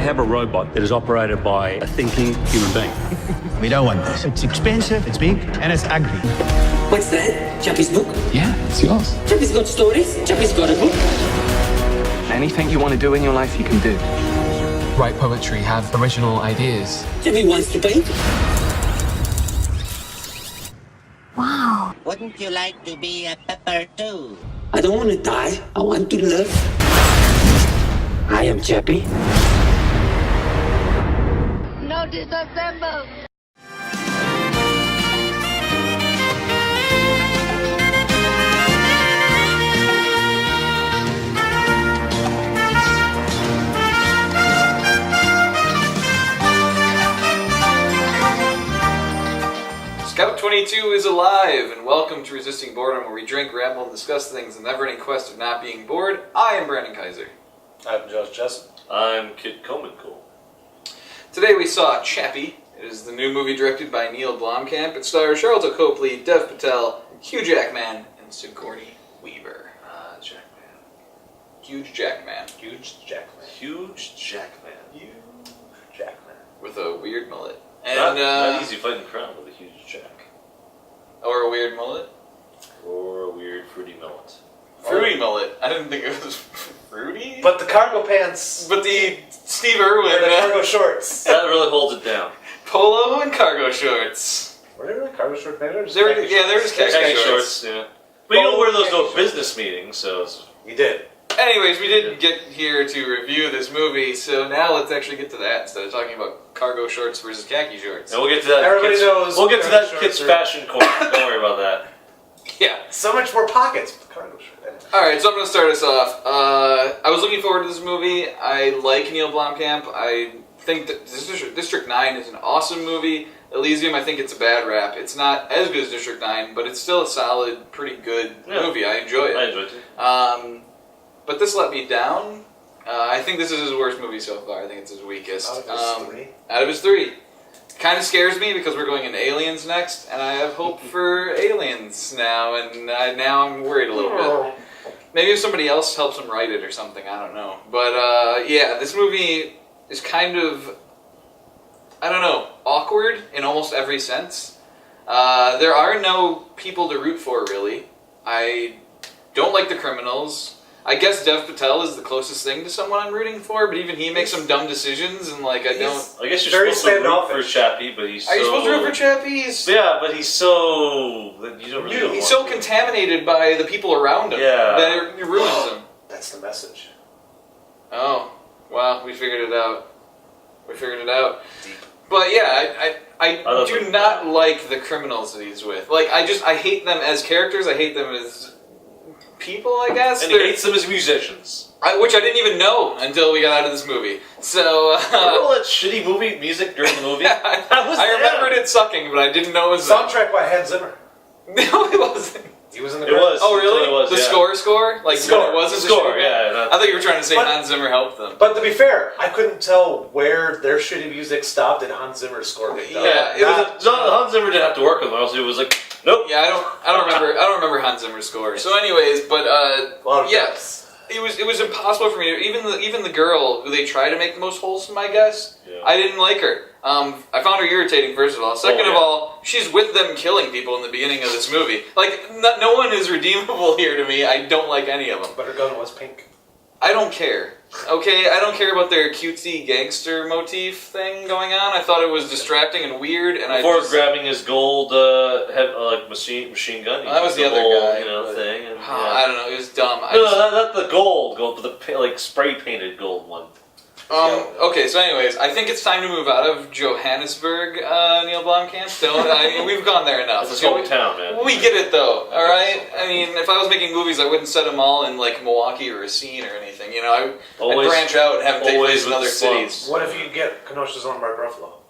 have a robot that is operated by a thinking human being. We don't want this. It's expensive, it's big, and it's ugly. What's that? Chappie's book? Yeah, it's yours. Chappie's got stories. Chappie's got a book. Anything you want to do in your life, you can do. Write poetry, have original ideas. Chappie wants to paint. Wow. Wouldn't you like to be a pepper too? I don't want to die. I want to live. I am Chappie. No disassemble. Scout 22 is alive, and welcome to Resisting Boredom, where we drink, ramble, and discuss things in the never-ending quest of not being bored. I am Brandon Kaiser. I'm Josh Jessup. I'm Kit Coleman-Cole. Today we saw Chappie. It is the new movie directed by Neill Blomkamp. It stars Charlton Copley, Dev Patel, Hugh Jackman, and Sigourney Weaver. Jackman. Huge Jackman. Huge Jackman. Huge Jackman. Huge Jackman. With a weird mullet. And, not easy fighting the crown with a huge jack. Or a weird mullet? Or a weird fruity mullet. Fruity mullet. I didn't think it was fruity. But the cargo pants. But the Steve Irwin. And the cargo shorts. That really holds it down. Polo and cargo shorts. Were they really cargo shorts? Maybe they were just They were just khaki shorts. Yeah. But you don't wear those to a business meeting, so it's... You did. Anyways, we did get here to review this movie, so now let's actually get to that instead of talking about cargo shorts versus khaki shorts. And we'll get to that. Everybody knows. We'll get to that shorts kid's are- fashion corner. Don't worry about that. Yeah. So much more pockets with the cargo short. Alright, so I'm going to start us off. I was looking forward to this movie. I like Neill Blomkamp. I think that District 9 is an awesome movie. Elysium, I think it's a bad rap. It's not as good as District 9, but it's still a solid, pretty good movie. I enjoy it. I enjoyed it. But this let me down. I think this is his worst movie so far. I think it's his weakest. Out of his three? Out of his three. Kind of scares me because we're going into Aliens next, and I have hope for Aliens now, and now I'm worried a little bit. Maybe if somebody else helps him write it or something, I don't know. But yeah, this movie is kind of, I don't know, awkward in almost every sense. There are no people to root for, really. I don't like the criminals. I guess Dev Patel is the closest thing to someone I'm rooting for, but even he makes some dumb decisions, and like I guess you're very supposed to root for standoffish. Chappie, but he's Are you so... supposed to root for Chappie? Yeah, but he's so... You don't really He's so contaminated by the people around him that it ruins him. That's the message. Oh, wow, we figured it out. Deep. But yeah, I do not like the criminals that he's with. Like, I hate them as characters, I hate them as people, I guess. And he hates them as musicians. Which I didn't even know until we got out of this movie. So, remember all that shitty movie music during the movie? I remembered it sucking, but I didn't know it was Soundtrack by Hans Zimmer. No, it wasn't. He was in the It was. Oh, really? It was, the yeah. score? Like, Score. it wasn't The score, shitty? yeah. I thought you were trying to say But- Hans Zimmer helped them. But to be fair, I couldn't tell where their shitty music stopped and Hans Zimmer's score picked up. Yeah, it was Hans Zimmer didn't have to work with him. Also, it was like, nope. Yeah, I don't remember Hans Zimmer's score. So, anyways, but yes, it was impossible for me to even the girl who they try to make the most wholesome, I guess. Yeah. I didn't like her. I found her irritating. First of all, second of all, she's with them killing people in the beginning of this movie. Like, no one is redeemable here to me. I don't like any of them. But her gun was pink. I don't care. Okay, I don't care about their cutesy gangster motif thing going on. I thought it was distracting and weird, and Before grabbing his gold machine gun, that was the other whole, guy, thing. And, I don't know. It was dumb. No, not the gold, but the spray painted gold one. Okay, so anyways, I think it's time to move out of Johannesburg, Neill Blomkamp. We've gone there enough. It's his hometown, man. We get it, though, alright? I mean, if I was making movies, I wouldn't set them all in, like, Milwaukee or Racine or anything, you know? I'd branch out and have them take place in other cities. What if you get Kenosha's own Mark Ruffalo?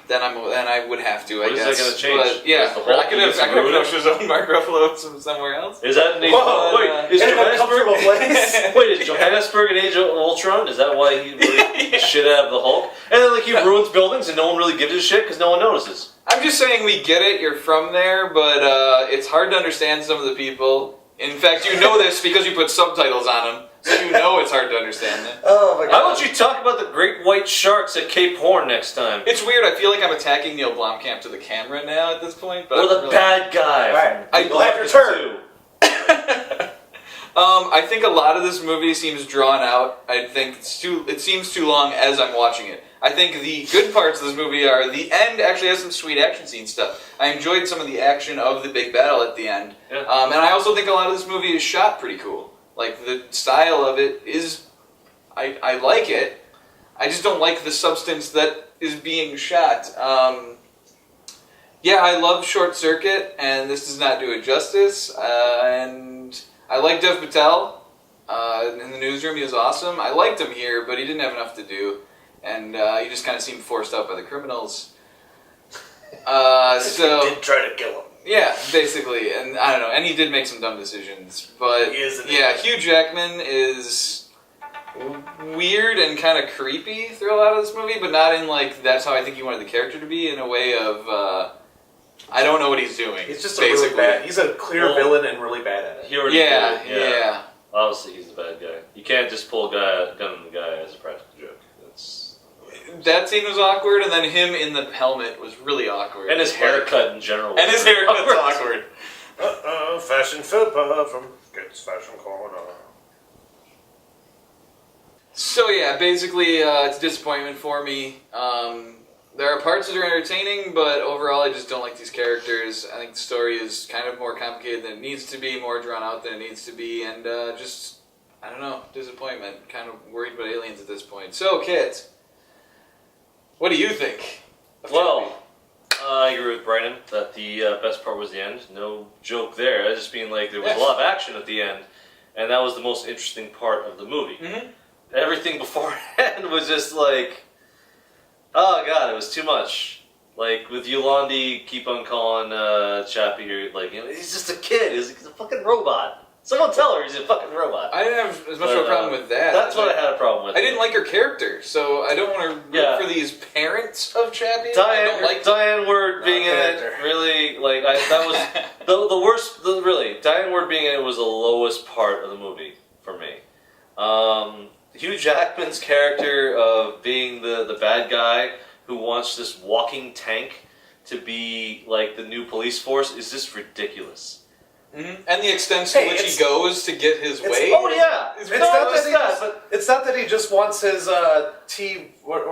Then I would have to, I guess. Is that going to change? But, yeah, I could have Kenosha's own Mark Ruffalo somewhere else. Is that an Wait, is Johannesburg place? Wait, is Johannesburg an Age of Ultron? Is that why he really beat the shit out of the Hulk? And then he ruins buildings and no one really gives a shit because no one notices. I'm just saying we get it, you're from there, but it's hard to understand some of the people. In fact, you know this because you put subtitles on them, so you know it's hard to understand them. Oh my god. I don't you talk about the great white sharks at Cape Horn next time? It's weird. I feel like I'm attacking Neill Blomkamp to the camera now at this point. But Or the bad guy. Right. You'll have your turn. I think a lot of this movie seems drawn out. I think it seems too long as I'm watching it. I think the good parts of this movie are the end actually has some sweet action scene stuff. I enjoyed some of the action of the big battle at the end. Yeah. And I also think a lot of this movie is shot pretty cool. Like, the style of it is... I like it. I just don't like the substance that is being shot. Yeah, I love Short Circuit, and this does not do it justice. And I like Dev Patel in the newsroom. He was awesome. I liked him here, but he didn't have enough to do. And he just kind of seemed forced out by the criminals. So They did try to kill him. yeah, basically. And I don't know. And he did make some dumb decisions. But He is an yeah, idiot. Hugh Jackman is weird and kind of creepy through a lot of this movie, but not in like that's how I think he wanted the character to be. In a way of I don't know what he's doing. He's just basically. a really bad. He's a clear villain and really bad at it. He already Yeah, did it, yeah. Obviously, he's the bad guy. You can't just pull a gun on the guy as a practical joke. That's That scene was awkward, and then him in the helmet was really awkward. and his haircut in general. And his haircut's awkward. Fashion Philippa from Kids Fashion Corner. So yeah, basically, it's a disappointment for me. There are parts that are entertaining, but overall, I just don't like these characters. I think the story is kind of more complicated than it needs to be, more drawn out than it needs to be, and just, I don't know, disappointment. Kind of worried about aliens at this point. So, Kit, what do you think of Chappie? Well, I agree with Brandon that the best part was the end. No joke there. I just mean like there was a lot of action at the end, and that was the most interesting part of the movie. Mm-hmm. Everything beforehand was just like, oh god, it was too much. Like with Yolandi, keep on calling Chappie here, like, you know, he's just a kid. He's a fucking robot. Someone tell her he's a fucking robot. I didn't have as much of a problem with that. That's what I had a problem with. I didn't like her character, so I don't want to root for these parents of Chappie. I don't like Diane Ward being in it, really, like, that was the worst, really, Diane Ward being in it was the lowest part of the movie for me. Hugh Jackman's character of being the bad guy who wants this walking tank to be, like, the new police force is just ridiculous. Mm-hmm. And the extent to which he goes to get his way. Oh yeah, It's not that he just wants his or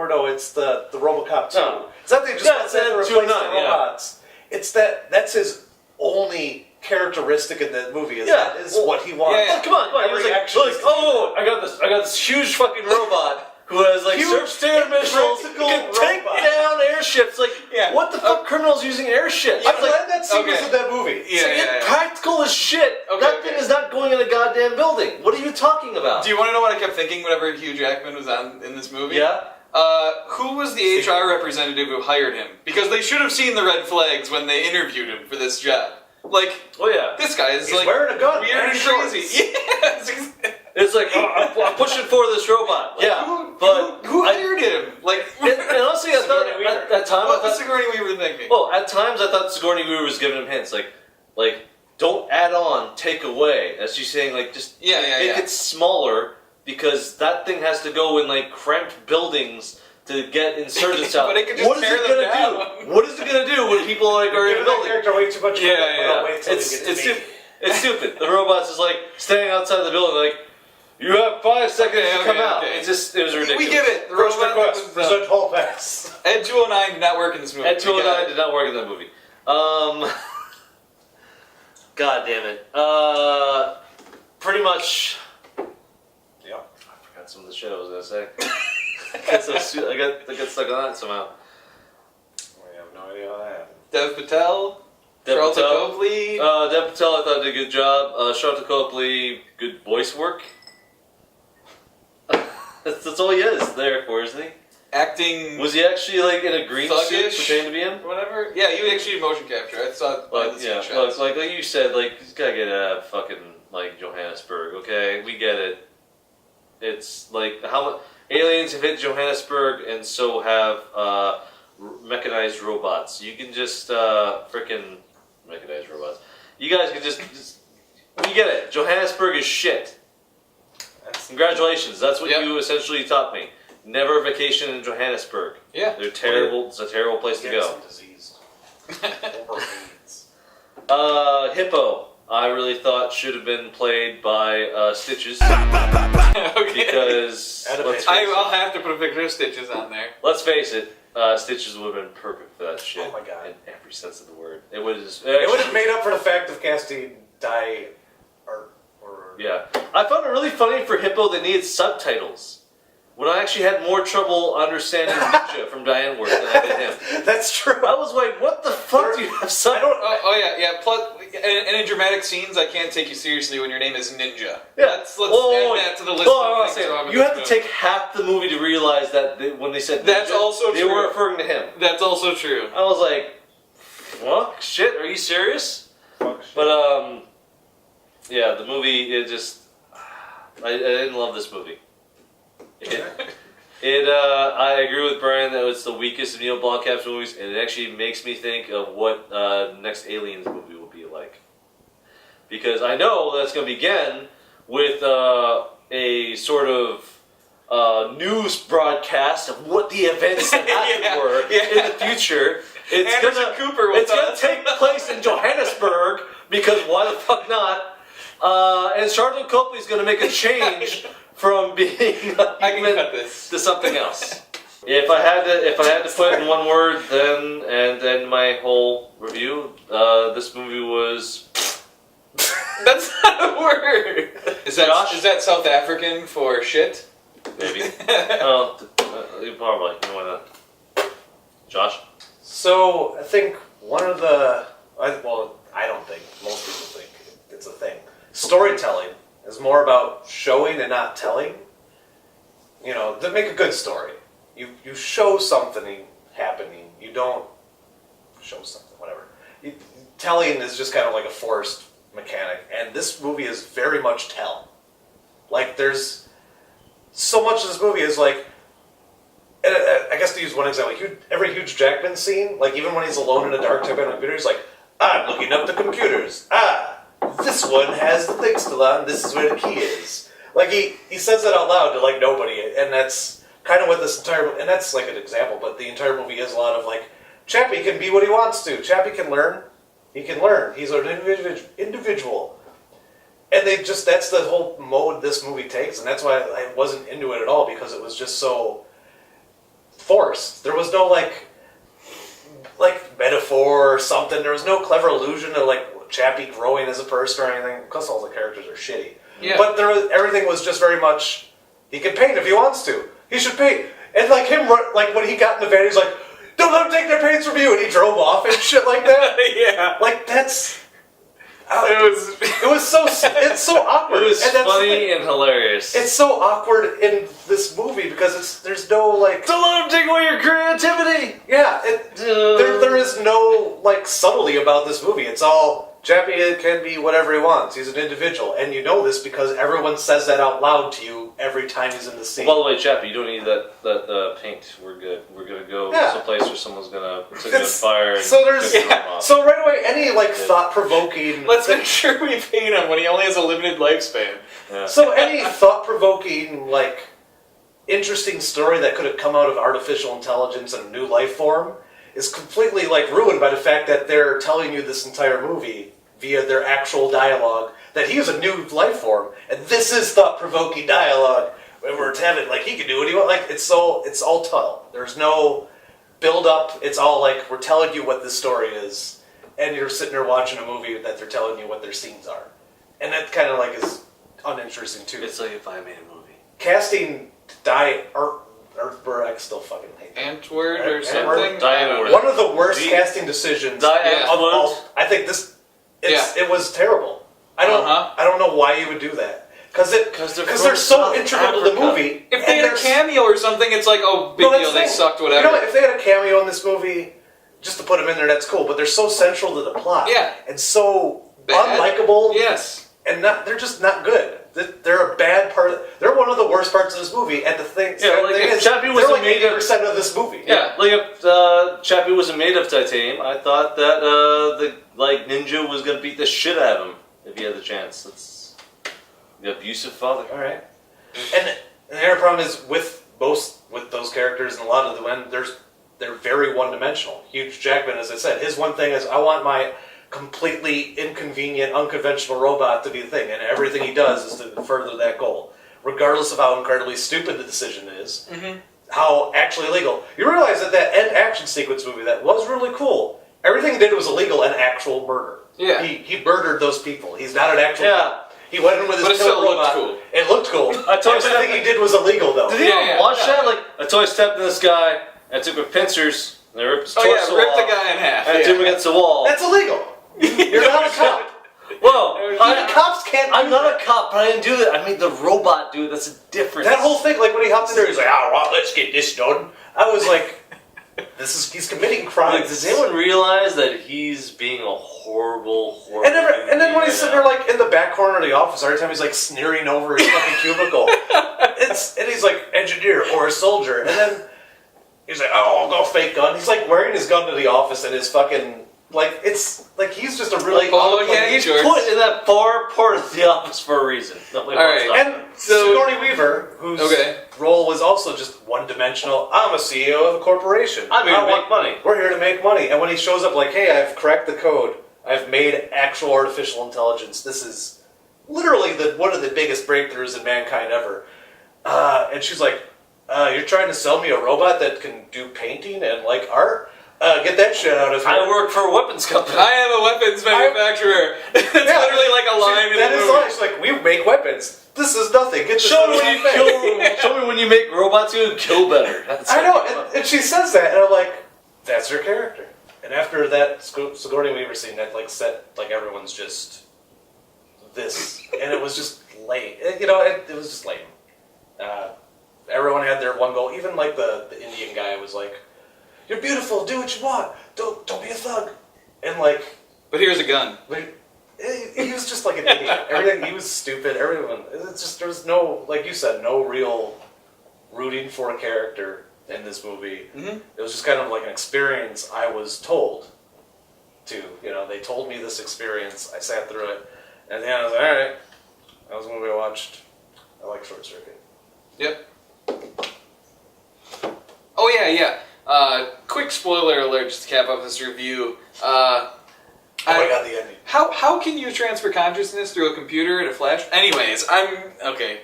no, it's the Robocop 2. No. It's not that he just wants that to replace the 209, yeah. robots. It's that's his only characteristic in the movie. Is what he wants. Yeah. Oh, come on. He was Every like, action like, oh, I got this huge fucking robot who has like Huge, surf-stand missiles, impractical can take robot. down airships. Like, what the fuck? Criminals using airships? I'm like, glad that scene was in that movie. it's like impractical as shit. That thing is not going in a goddamn building. What are you talking about? Do you want to know what I kept thinking whenever Hugh Jackman was on in this movie? Yeah. Who was the HR representative who hired him? Because they should have seen the red flags when they interviewed him for this job. Like, oh yeah, this guy is He's like wearing a gun weird and crazy. Yes. It's like, I'm pushing for this robot. Like, Yeah, who hired him? Like, and honestly, I thought at times, what was Sigourney Weaver thinking? well, at times I thought Sigourney Weaver was giving him hints, like don't add on, take away. As she's saying, like, just make it smaller because that thing has to go in like cramped buildings to get insurgents out. But it could just tear them down. Do? What is it gonna do when people like are in a building? Character way too much. It's stupid. The robots is like standing outside the building, like, you have 5 seconds to come out. It was ridiculous. We get it. The First robot request, was, present hall pass. Ed 209 did not work in this movie. Ed 209 did not work in that movie. God damn it. Pretty much. Yeah. I forgot some of the shit I was gonna say. I got stuck on that somehow. I have no idea how that happened. Dev Patel. Charlton Copley. Dev Patel, I thought did a good job. Charlton Copley, good voice work. That's all he is there for, isn't he? Acting. Was he actually like in a green suit thuggish, pretending to be him? Whatever. Yeah, you actually did motion capture. I saw Like, the yeah, shots. like you said, like, he's gotta get a fucking, like, Johannesburg, okay? We get it. It's like, how much. Aliens have hit Johannesburg, and so have mechanized robots. You can just frickin' mechanized robots. You guys can just we get it. Johannesburg is shit. Congratulations. That's what Yep. you essentially taught me. Never vacation in Johannesburg. Yeah. They're terrible. It's a terrible place to Get go. some disease. Or AIDS. Hippo, I really thought should have been played by Stitches. Okay. Because let's face I'll have to put a picture of Stitches on there. Let's face it, Stitches would have been perfect for that shit. Oh my God. In every sense of the word. It would have. It would have made up for the fact of casting Yeah. I found it really funny for Hippo that needed subtitles. When I actually had more trouble understanding Ninja from Diane Ward than I did him. That's true. I was like, what the fuck do you have subtitles? Yeah. Plus, and in dramatic scenes, I can't take you seriously when your name is Ninja. Yeah. Let's add that to the list of things wrong with you have this to movie. take half the movie to realize that when they said That's Ninja, also they true. were referring to him. That's also true. I was like, what? Shit, are you serious? But, yeah, the movie, it just... I didn't love this movie. I agree with Brian that it's the weakest of Neill Blomkamp's movies, and it actually makes me think of what next Aliens movie will be like. Because I know that's going to begin with a sort of news broadcast of what the events that happened were in the future. Anderson Cooper was It's going to take place in Johannesburg, because why the fuck not? And Charlotte Copley is going to make a change from being a human to something else. If I had to put it in one word, then my whole review, this movie was. That's not a word. Is that South African for shit? Maybe. Probably. You know why not? Josh. So I think one of the I don't think most people think it's a thing. Storytelling is more about showing and not telling. You know, to make a good story, you show something happening. You don't show something, whatever. Telling is just kind of like a forced mechanic, and this movie is very much tell. Like, there's so much of this movie is like, and I guess to use one example, every Hugh Jackman scene, like even when he's alone in a dark type on a computer, he's like, I'm looking up the computers. This one has the thing still on, this is where the key is. Like, he says that out loud to, like, nobody, and that's kind of what this entire, and that's, like, an example, but the entire movie is a lot of, like, Chappie can be what he wants to. Chappie can learn. He can learn. He's an individual. And that's the whole mode this movie takes, and that's why I wasn't into it at all, because it was just so forced. There was no, like metaphor or something. There was no clever allusion to, like, Chappie growing as a person or anything, because all the characters are shitty. Yeah. But everything was just very much, he can paint if he wants to. He should paint. And like him, like when he got in the van, he's like, don't let them take their paints from you, and he drove off and shit like that. Yeah. Like, that's... It's so awkward. It was and that's funny and hilarious. It's so awkward in this movie because there's no, like... Don't let them take away your creativity! Yeah, there is no, like, subtlety about this movie. It's all, Chappie can be whatever he wants. He's an individual. And you know this because everyone says that out loud to you every time he's in the scene. By the way, Chappie, you don't need that paint. We're good. We're gonna go someplace where someone's gonna set you on fire. And so right away, any, like, thought-provoking... Let's make sure we paint him when he only has a limited lifespan. Yeah. So any thought-provoking, like, interesting story that could have come out of artificial intelligence and a new life form is completely, like, ruined by the fact that they're telling you this entire movie via their actual dialogue that he is a new life form, and this is thought-provoking dialogue. And we're having, like, he can do what he wants. Like, it's all tell. There's no build-up. It's all, like, we're telling you what this story is, and you're sitting there watching a movie that they're telling you what their scenes are. And that kind of, like, is uninteresting, too. It's like if I made a movie. Casting I still fucking hate that. Antwoord or something? Diane One of the worst casting decisions of all. I think it was terrible. I don't know why you would do that. Because they're so integral to the movie. If they had a cameo or something, it's like, oh, big deal, they sucked, whatever. You know, if they had a cameo in this movie, just to put them in there, that's cool. But they're so central to the plot. Yeah. And so unlikable. Yes. And they're just not good. They're a bad part. They're one of the worst parts of this movie. And the thing, if Chappie was they're like made 80% of this movie. Yeah, like if Chappie wasn't made of titanium, I thought that the Ninja was gonna beat the shit out of him if he had the chance. That's the abusive father. All right. And the other problem is with those characters and a lot of them, they're very one-dimensional. Hugh Jackman, as I said, his one thing is, I want my completely inconvenient, unconventional robot to be the thing, and everything he does is to further that goal, regardless of how incredibly stupid the decision is, how actually illegal. You realize that end action sequence movie, that was really cool. Everything he did was illegal and actual murder. Yeah. He murdered those people. He's not an actual cop. He went in with his But it still killer looked robot. cool. It looked cool. Everything he did was illegal, though. Did you watch that? Like, until I stepped in this guy, and I took my pincers, and I ripped his torso ripped the off, guy in half. and I threw him against the wall. That's illegal. You're not a cop. Well, Cops can't. I'm not a cop, but I didn't do that. I made the robot do it. That's a difference. That whole thing, like when he hopped in there, he's like, well, let's get this done. I was like, he's committing crimes. Like, does anyone realize that he's being a horrible And then when he's sitting there, like, in the back corner of the office, every time he's, like, sneering over his fucking cubicle. And he's like, engineer or a soldier. And then he's like, oh, I'll go fake gun. He's, like, wearing his gun to the office and his fucking, like, it's, like, he's just a really... He's put in that far part of the office for a reason. Alright, and Sigourney Weaver, whose role was also just one-dimensional, I'm a CEO of a corporation. I'm here to make money. We're here to make money. And when he shows up like, hey, I've cracked the code, I've made actual artificial intelligence, this is literally one of the biggest breakthroughs in mankind ever. And she's like, you're trying to sell me a robot that can do painting and like art? Get that shit out of here. I work for a weapons company. I am a weapons manufacturer. It's literally like a line in the movie. She's like, we make weapons. This is nothing. Get this Show me when you make robots who kill better. I know, and she says that, and I'm like, that's her character. And after that Sigourney Weaver scene, that like set like everyone's just this, and it was just lame. It was just lame. Everyone had their one goal. Even like the Indian guy was like, "You're beautiful. Do what you want. Don't be a thug." And like, but here's a gun. He was just like an idiot. Everything, he was stupid. Everyone, it's just, there was no, like you said, no real rooting for a character in this movie. It was just kind of like an experience I was told to. They told me this experience. I sat through it, and at the end I was like, all right, that was the movie I watched. I like Short Circuit. Yep. Oh yeah. Quick spoiler alert, just to cap off this review. Oh my god, the ending. How can you transfer consciousness through a computer and a flash? Anyways,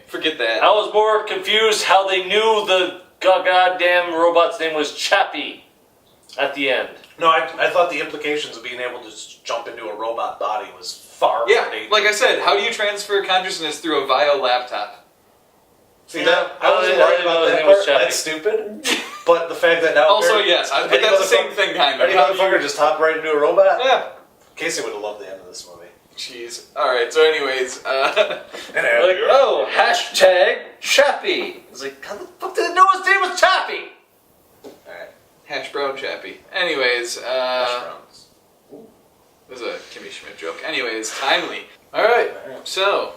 forget that. I was more confused how they knew the goddamn robot's name was Chappie at the end. No, I thought the implications of being able to just jump into a robot body was far more dangerous. Like I said, how do you transfer consciousness through a VIO laptop? See that? I wasn't worried about that part. That's stupid. But the fact that now... Also, yes, but that's the same thing, kind of. Any motherfucker just hop right into a robot? Yeah. Casey would have loved the end of this movie. Jeez. Alright, so anyways, hashtag Chappie. I was like, how the fuck did I know his name was Chappie? Alright. Hash brown Chappie. Anyways, Hash browns. This is a Kimmy Schmidt joke. Anyways, timely. Alright, so,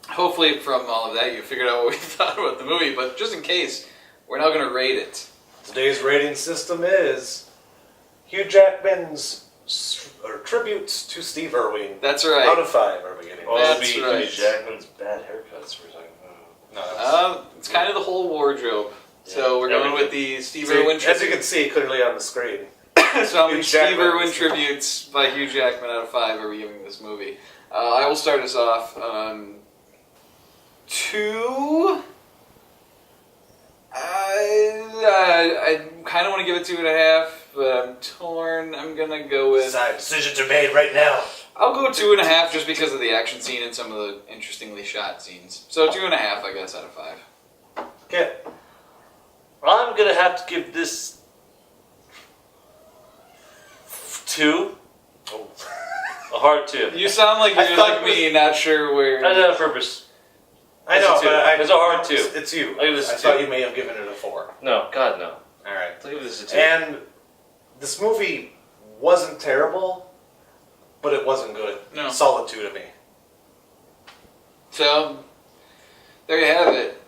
hopefully from all of that you figured out what we thought about the movie, but just in case, we're now going to rate it. Today's rating system is Hugh Jackman's tributes to Steve Irwin. That's right. Out of 5 are we getting? That's right. Hugh Jackman's bad haircuts we're talking about. No, it's kind of the whole wardrobe. Yeah. So we're going with the Steve Irwin tribute. As you can see clearly on the screen. So Steve Irwin tributes by Hugh Jackman out of 5 are we giving this movie. I will start us off. 2. I kind of want to give it 2.5, but I'm torn. I'm gonna go with. Decisions are made right now. I'll go 2.5 just because of the action scene and some of the interestingly shot scenes. So 2.5, I guess, out of 5. Okay. I'm gonna have to give this 2. Oh. A hard 2. You sound like you're like me, not sure where. I did that on purpose. I know, but it's a hard 2. It's you. I'll give this a 2. Thought you may have given it a 4. No, God no. Alright. I'll give this a 2. And this movie wasn't terrible, but it wasn't good. No. Solid 2 to me. So, there you have it.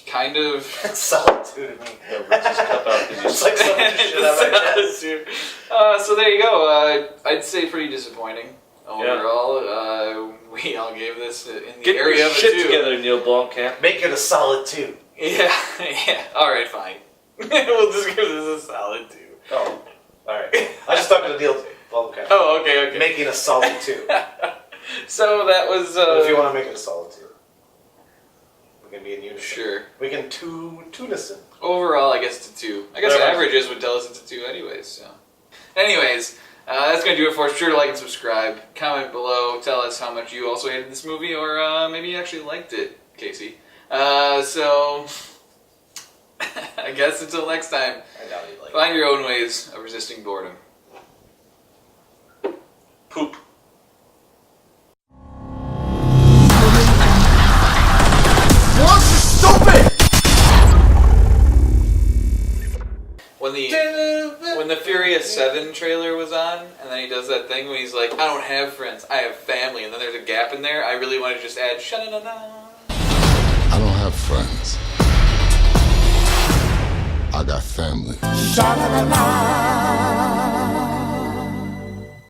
Kind of. Solid 2 to me. It's like some shit on my chest. So there you go. I'd say pretty disappointing overall. we all gave this in the Get area your of a shit 2. together, Neill Blomkamp. Make it a solid 2. Yeah, yeah. All right, fine. We'll just give this a solid 2. Oh, all right. I just talked to Neill Blomkamp. Oh, okay. Making a solid 2. So that was. But if you want to make it a solid 2, we can be in unison. Sure. We can unison. Overall, I guess it's a 2. I guess averages would tell us it's a 2 anyways. So, anyways, that's gonna do it for us. Sure to like and subscribe. Comment below. Tell us how much you also hated this movie, or maybe you actually liked it, Casey. So, I guess until next time. I doubt you like Find your own ways of resisting boredom. Poop. When the Furious 7 trailer was on, and then he does that thing when he's like, I don't have friends, I have family, and then there's a gap in there, I really want to just add sha-na-na-na. I don't have friends. I got family. Sha-la-la-la.